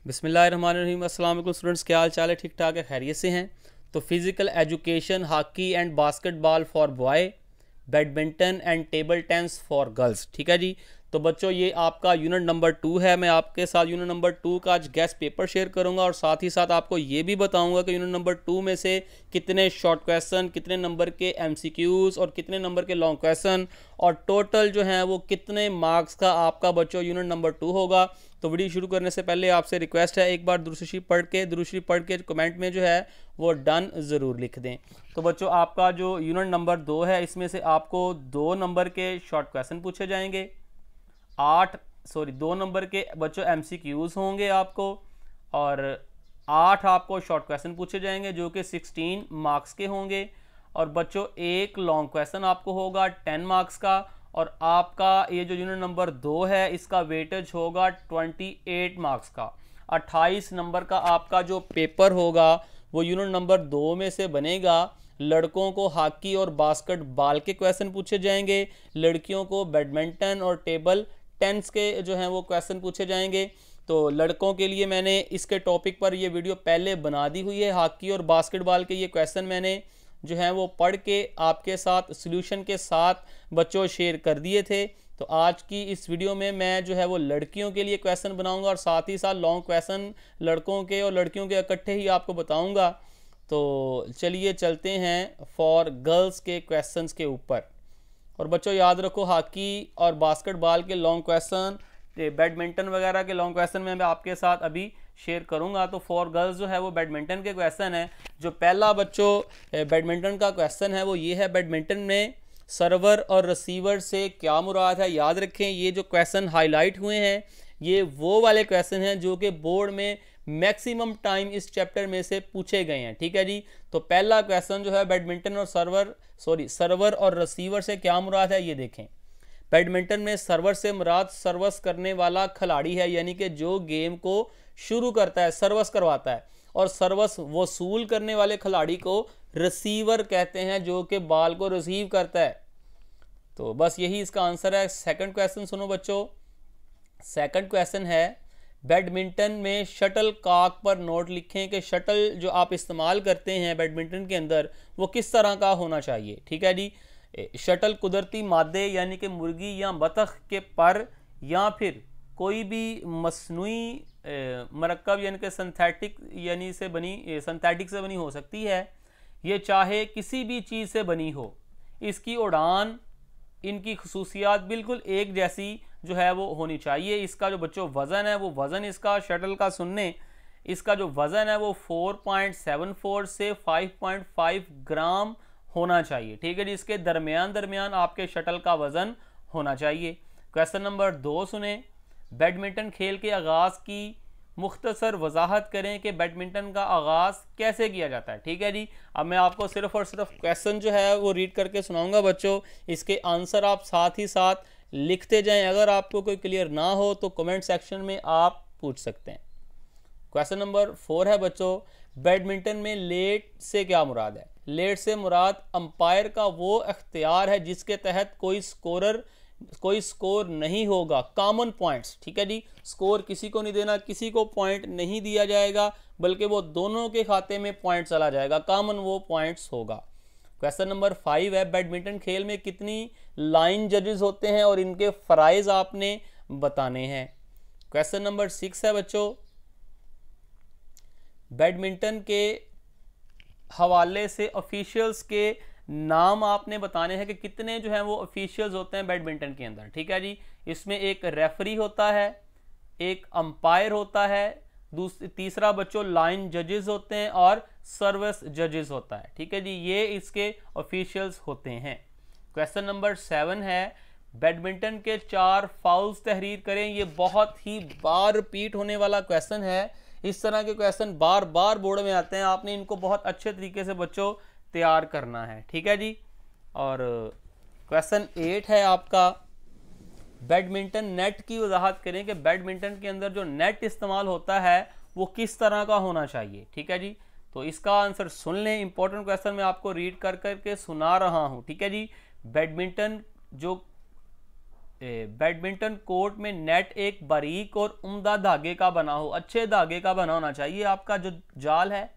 बिस्मिल्लाहिर्रहमानिर्रहीम। अस्सलाम वालेकुम स्टूडेंट्स, क्या हाल चाल है? ठीक ठाक है, खैरियत से हैं? तो physical education hockey and basketball for boy, badminton and table tennis for girls. ठीक है जी। तो बच्चों ये आपका यूनिट नंबर 2 है। मैं आपके साथ यूनिट नंबर 2 का आज गेस्ट पेपर शेयर करूंगा और साथ ही साथ आपको ये भी बताऊंगा कि यूनिट नंबर 2 में से कितने शॉर्ट क्वेश्चन, कितने नंबर के एमसीक्यूज और कितने नंबर के लॉन्ग क्वेश्चन और टोटल जो है वो कितने मार्क्स का आपका बच्चों यूनिट नंबर 2 होगा। तो वीडियो शुरू करने से पहले आपसे रिक्वेस्ट है, एक बार दुरूद शरीफ पढ़ के कमेंट में जो है वो डन ज़रूर लिख दें। तो बच्चों आपका जो यूनिट नंबर 2 है इसमें से आपको 2 नंबर के शॉर्ट क्वेश्चन पूछे जाएंगे, 2 नंबर के बच्चों एमसीक्यूज होंगे आपको और 8 आपको शॉर्ट क्वेश्चन पूछे जाएंगे जो कि 16 मार्क्स के होंगे और बच्चों एक लॉन्ग क्वेश्चन आपको होगा 10 मार्क्स का। और आपका ये जो यूनिट नंबर 2 है इसका वेटेज होगा 28 मार्क्स का। 28 नंबर का आपका जो पेपर होगा वो यूनिट नंबर 2 में से बनेगा। लड़कों को हॉकी और बास्केटबॉल के क्वेश्चन पूछे जाएंगे, लड़कियों को बैडमिंटन और टेबल टेनिस के जो हैं वो क्वेश्चन पूछे जाएंगे। तो लड़कों के लिए मैंने इसके टॉपिक पर ये वीडियो पहले बना दी हुई है। हॉकी और बास्केटबॉल के ये क्वेश्चन मैंने जो हैं वो पढ़ के आपके साथ सॉल्यूशन के साथ बच्चों शेयर कर दिए थे। तो आज की इस वीडियो में मैं जो है वो लड़कियों के लिए क्वेश्चन बनाऊंगा और साथ ही साथ लॉन्ग क्वेश्चन लड़कों के और लड़कियों के इकट्ठे ही आपको बताऊंगा। तो चलिए चलते हैं फॉर गर्ल्स के क्वेश्चंस के ऊपर। और बच्चों याद रखो, हॉकी और बास्केटबॉल के लॉन्ग क्वेश्चन, बैडमिंटन वगैरह के लॉन्ग क्वेश्चन मैं आपके साथ अभी शेयर करूंगा। तो फॉर गर्ल्स जो है वो बैडमिंटन के क्वेश्चन है। जो पहला बच्चों बैडमिंटन का क्वेश्चन है वो ये है, बैडमिंटन में सर्वर और रिसीवर से क्या मुराद है। याद रखें ये जो क्वेश्चन हाईलाइट हुए हैं ये वो वाले क्वेश्चन हैं जो कि बोर्ड में मैक्सिमम टाइम इस चैप्टर में से पूछे गए हैं। ठीक है जी। तो पहला क्वेश्चन जो है बैडमिंटन और सर्वर और रिसीवर से क्या मुराद है ये देखें। बैडमिंटन में सर्वर से मुराद सर्वस करने वाला खिलाड़ी है, यानी कि जो गेम को शुरू करता है, सर्वस करवाता है। और सर्वस वसूल करने वाले खिलाड़ी को रिसीवर कहते हैं जो कि बॉल को रिसीव करता है। तो बस यही इसका आंसर है। सेकंड क्वेश्चन सुनो बच्चों। सेकंड क्वेश्चन है, बैडमिंटन में शटल कॉक पर नोट लिखें कि शटल जो आप इस्तेमाल करते हैं बैडमिंटन के अंदर वो किस तरह का होना चाहिए। ठीक है जी। शटल कुदरती मादे यानी कि मुर्गी या बतख के पर या फिर कोई भी मसनूई मरकब यानी कि सिंथेटिक से बनी हो सकती है। ये चाहे किसी भी चीज़ से बनी हो, इसकी उड़ान, इनकी खसूसियात बिल्कुल एक जैसी जो है वो होनी चाहिए। इसका जो बच्चों वज़न है वो वज़न इसका शटल का सुनने इसका जो वज़न है वो 4.74 से 5.5 ग्राम होना चाहिए। ठीक है जी। इसके दरमियान आपके शटल का वज़न होना चाहिए। क्वेश्चन नंबर 2 सुने। बैडमिंटन खेल के आगाज़ की मुख्तसर वजाहत करें कि बैडमिंटन का आगाज़ कैसे किया जाता है। ठीक है जी। अब मैं आपको सिर्फ और सिर्फ क्वेश्चन जो है वो रीड करके सुनाऊंगा बच्चों, इसके आंसर आप साथ ही साथ लिखते जाएं। अगर आपको कोई क्लियर ना हो तो कमेंट सेक्शन में आप पूछ सकते हैं। क्वेश्चन नंबर 4 है बच्चों, बैडमिंटन में लेट से क्या मुराद है। लेट से मुराद अंपायर का वो अख्तियार है जिसके तहत कोई स्कोर नहीं होगा। Common points. ठीक है जी। स्कोर किसी को नहीं देना, किसी को पॉइंट नहीं दिया जाएगा, बल्कि वो दोनों के खाते में पॉइंट चला जाएगा। कॉमन वो पॉइंट्स होगा। क्वेश्चन नंबर 5 है, बैडमिंटन खेल में कितनी लाइन जजेस होते हैं और इनके फ़राइज़ आपने बताने हैं। क्वेश्चन नंबर 6 है बच्चों, बैडमिंटन के हवाले से ऑफिशियल्स के नाम आपने बताने हैं कि कितने जो हैं वो ऑफिशियल्स होते हैं बैडमिंटन के अंदर। ठीक है जी। इसमें एक रेफरी होता है, एक अंपायर होता है, तीसरा बच्चों लाइन जजेस होते हैं और सर्विस जजेस होता है। ठीक है जी। ये इसके ऑफिशियल्स होते हैं। क्वेश्चन नंबर 7 है, बैडमिंटन के 4 फाउल्स तहरीर करें। ये बहुत ही बार रिपीट होने वाला क्वेश्चन है। इस तरह के क्वेश्चन बार बार बोर्ड में आते हैं, आपने इनको बहुत अच्छे तरीके से बच्चों तैयार करना है। ठीक है जी। और क्वेश्चन 8 है आपका, बैडमिंटन नेट की वजाहत करें कि बैडमिंटन के अंदर जो नेट इस्तेमाल होता है वो किस तरह का होना चाहिए। ठीक है जी। तो इसका आंसर सुन लें। इंपॉर्टेंट क्वेश्चन मैं आपको रीड कर करके सुना रहा हूँ। ठीक है जी। बैडमिंटन जो बैडमिंटन कोर्ट में नेट एक बारीक और उम्दा धागे का बना हो, अच्छे धागे का बना होना चाहिए। आपका जो जाल है,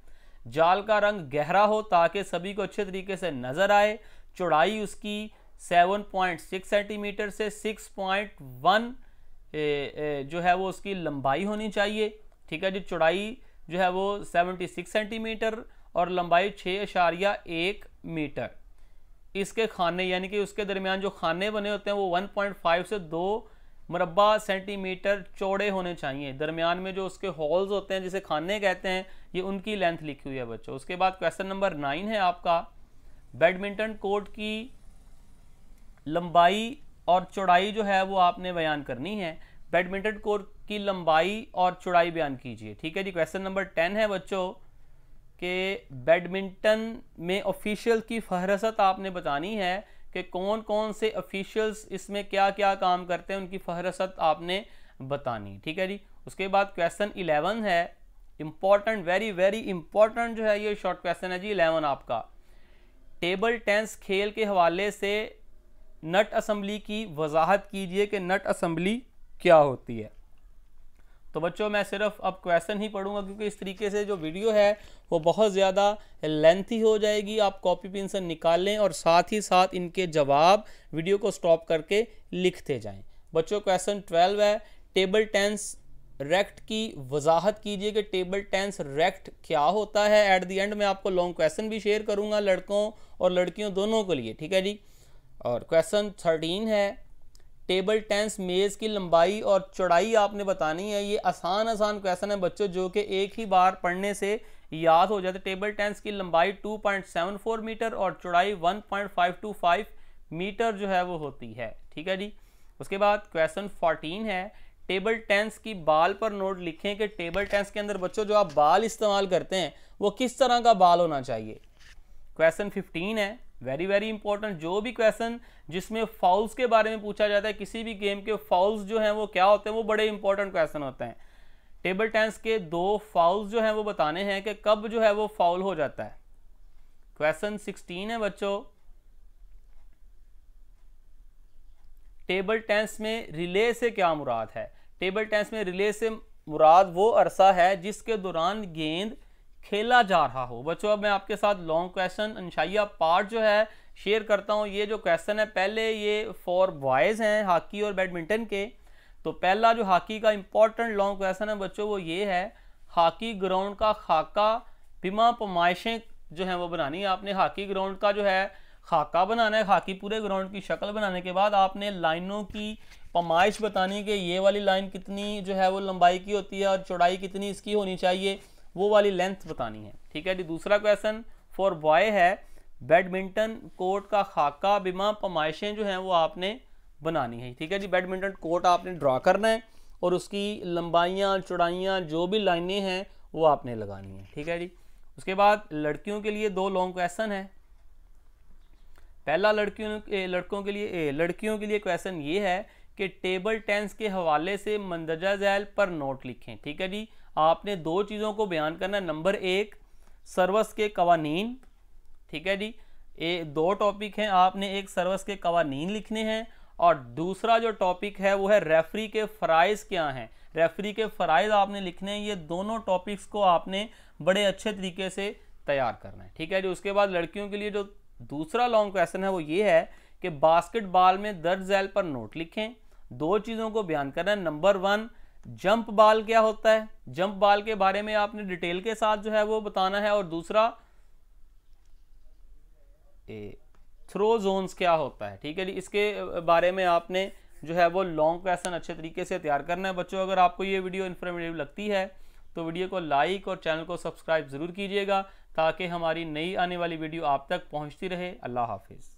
जाल का रंग गहरा हो ताकि सभी को अच्छे तरीके से नज़र आए। चौड़ाई उसकी 7.6 सेंटीमीटर से 6.1 जो है वो उसकी लंबाई होनी चाहिए। ठीक है जी, चौड़ाई जो है वो 76 सेंटीमीटर और लंबाई 6.1 मीटर। इसके खाने यानी कि उसके दरमियान जो खाने बने होते हैं वो 1.5 से 2 मुरब्बा सेंटीमीटर चौड़े होने चाहिए। दरमियान में जो उसके होल्स होते हैं जिसे खाने कहते हैं, ये उनकी लेंथ लिखी हुई है बच्चों। उसके बाद क्वेश्चन नंबर 9 है आपका, बैडमिंटन कोर्ट की लंबाई और चौड़ाई जो है वो आपने बयान करनी है। बैडमिंटन कोर्ट की लंबाई और चौड़ाई बयान कीजिए। ठीक है जी, क्वेश्चन नंबर 10 है बच्चों कि बैडमिंटन में ऑफिशियल की फहरस्त आपने बतानी है कि कौन कौन से ऑफिशियल्स इसमें क्या क्या काम करते हैं, उनकी फहरस्त आपने बतानी। ठीक है जी, उसके बाद क्वेश्चन 11 है, इंपॉर्टेंट, वेरी वेरी इंपॉर्टेंट जो है ये शॉर्ट क्वेश्चन है जी 11 आपका। टेबल टेनिस खेल के हवाले से नट असेंबली की वजाहत कीजिए कि नट असेंबली क्या होती है। तो बच्चों मैं सिर्फ अब क्वेश्चन ही पढ़ूंगा क्योंकि इस तरीके से जो वीडियो है वो बहुत ज़्यादा लेंथी हो जाएगी। आप कॉपी पेन से निकालें और साथ ही साथ इनके जवाब वीडियो को स्टॉप करके लिखते जाएं। बच्चों क्वेश्चन 12 है, टेबल टेनिस रेक्ट की वजाहत कीजिए कि टेबल टेनिस रेक्ट क्या होता है। एट द एंड में आपको लॉन्ग क्वेश्चन भी शेयर करूंगा लड़कों और लड़कियों दोनों के लिए। ठीक है जी, और क्वेश्चन 13 है, टेबल टेनिस मेज़ की लंबाई और चौड़ाई आपने बतानी है। ये आसान क्वेश्चन है बच्चों जो कि एक ही बार पढ़ने से याद हो जाते। टेबल टेनिस की लंबाई 2.74 मीटर और चौड़ाई 1.525 मीटर जो है वो होती है। ठीक है जी, उसके बाद क्वेश्चन 14 है, टेबल टेनिस की बाल पर नोट लिखें कि टेबल टेनिस के अंदर बच्चों जो आप बाल इस्तेमाल करते हैं वो किस तरह का बाल होना चाहिए। क्वेश्चन 15 है, वेरी वेरी इंपॉर्टेंट, जो भी क्वेश्चन जिसमें फाउल्स के बारे में पूछा जाता है, किसी भी गेम के फाउल्स जो हैं वो क्या होते हैं, वो बड़े इंपॉर्टेंट क्वेश्चन होते हैं। टेबल टेनिस के 2 फाउल्स जो हैं वो बताने हैं कि कब जो है वो फाउल हो जाता है। क्वेश्चन 16 है बच्चों, टेबल टेनिस में रिले से क्या मुराद है। टेबल टेनिस में रिले से मुराद वो अरसा है जिसके दौरान गेंद खेला जा रहा हो। बच्चों अब मैं आपके साथ लॉन्ग क्वेश्चन अंशाइया पार्ट जो है शेयर करता हूँ। ये जो क्वेश्चन है पहले ये फॉर बॉयज़ हैं हॉकी और बैडमिंटन के। तो पहला जो हॉकी का इंपॉर्टेंट लॉन्ग क्वेश्चन है बच्चों वो ये है, हॉकी ग्राउंड का खाका बिमा पमाइशें जो है वो बनानी है आपने। हॉकी ग्राउंड का जो है खाका बनाना है, हॉकी पूरे ग्राउंड की शक्ल बनाने के बाद आपने लाइनों की पमाइश बतानी कि ये वाली लाइन कितनी जो है वो लंबाई की होती है और चौड़ाई कितनी इसकी होनी चाहिए, वो वाली लेंथ बतानी है। ठीक है जी, दूसरा क्वेश्चन फॉर बॉय है, बैडमिंटन कोर्ट का खाका बिमा पमाइशें जो हैं वो आपने बनानी है। ठीक है जी, बैडमिंटन कोर्ट आपने ड्रा करना है और उसकी लंबाइयाँ चौड़ाइयाँ जो भी लाइनें हैं वो आपने लगानी है। ठीक है जी, उसके बाद लड़कियों के लिए 2 लॉन्ग क्वेश्चन है। पहला लड़कियों के लिए क्वेश्चन ये है कि टेबल टेनिस के हवाले से मंदरजा झैल पर नोट लिखें। ठीक है जी, आपने 2 चीज़ों को बयान करना है। नंबर 1 सर्वस के कवानीन। ठीक है जी, 2 टॉपिक हैं, आपने एक सर्वस के कवानीन लिखने हैं और दूसरा जो टॉपिक है वो है रेफरी के फ़राइज़ क्या हैं। रेफरी के फ़राइज़ आपने लिखने हैं। ये दोनों टॉपिक्स को आपने बड़े अच्छे तरीके से तैयार करना है। ठीक है जी, उसके बाद लड़कियों के लिए जो दूसरा लॉन्ग क्वेश्चन है वो ये है कि बास्केटबॉल में दर्ज झैल पर नोट लिखें। 2 चीज़ों को बयान करना है। नंबर 1 जंप बॉल क्या होता है, जंप बॉल के बारे में आपने डिटेल के साथ जो है वो बताना है। और दूसरा थ्रो जोन्स क्या होता है। ठीक है जी, इसके बारे में आपने जो है वो लॉन्ग क्वेश्चन अच्छे तरीके से तैयार करना है। बच्चों अगर आपको ये वीडियो इन्फॉर्मेटिव लगती है तो वीडियो को लाइक और चैनल को सब्सक्राइब ज़रूर कीजिएगा ताकि हमारी नई आने वाली वीडियो आप तक पहुंचती रहे। अल्लाह हाफिज़।